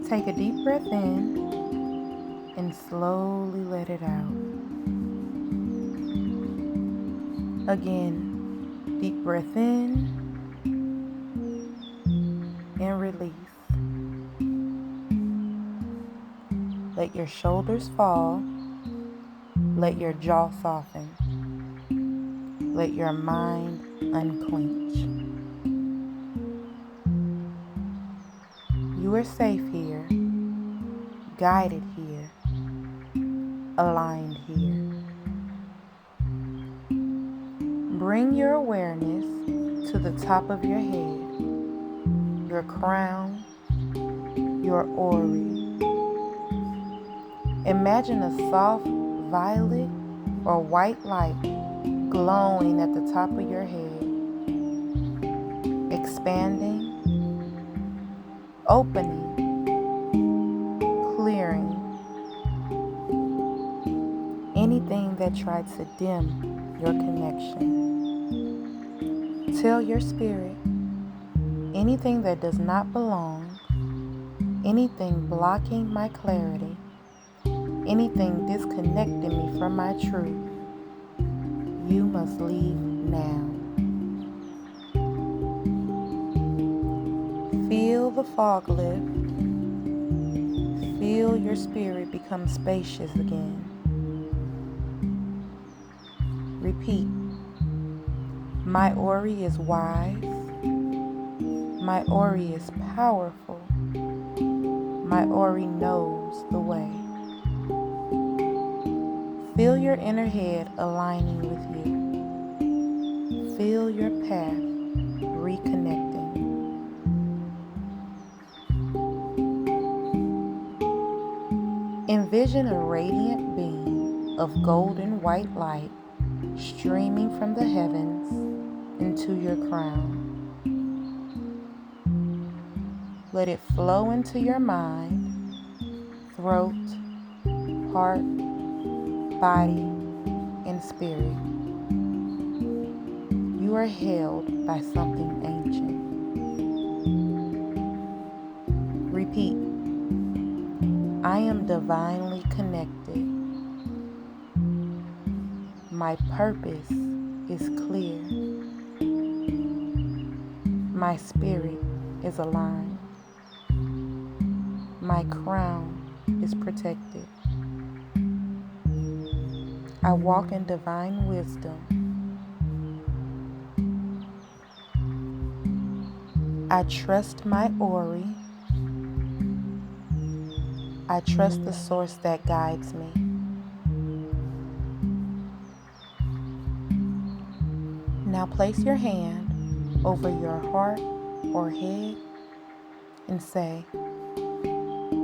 Take a deep breath in and slowly let it out. Again, deep breath in and release. Let your shoulders fall. Let your jaw soften. Let your mind unclench. You are safe here, guided here, aligned here. Bring your awareness to the top of your head, your crown, your ori. Imagine a soft violet or white light glowing at the top of your head, expanding, opening, clearing anything that tried to dim your connection. Tell your spirit, anything that does not belong, anything blocking my clarity, anything disconnecting me from my truth, you must leave now. Feel the fog lift. Feel your spirit become spacious again. Repeat. My ori is wise. My ori is powerful. My ori knows the way. Feel your inner head aligning with you. Feel your path reconnecting. Envision a radiant beam of golden white light streaming from the heavens into your crown. Let it flow into your mind, throat, heart, body, and spirit. You are held by something ancient. Repeat. I am divinely connected. My purpose is clear. My spirit is aligned. My crown is protected. I walk in divine wisdom. I trust my ori. I trust the source that guides me. Now place your hand over your heart or head and say,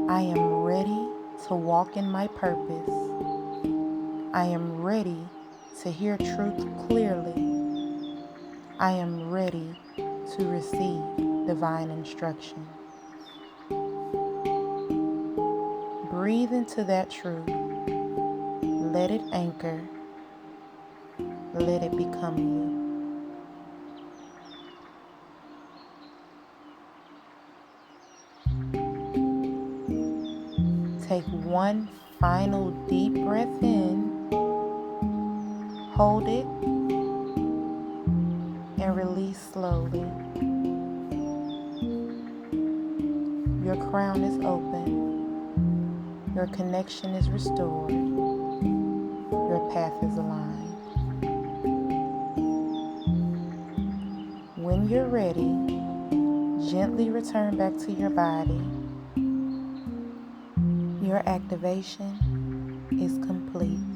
I am ready to walk in my purpose. I am ready to hear truth clearly. I am ready to receive divine instruction. Breathe into that truth. Let it anchor. Let it become you. Take one final deep breath in. Hold it and release slowly. Your crown is open. Your connection is restored. Your path is aligned. When you're ready, gently return back to your body. Your activation is complete.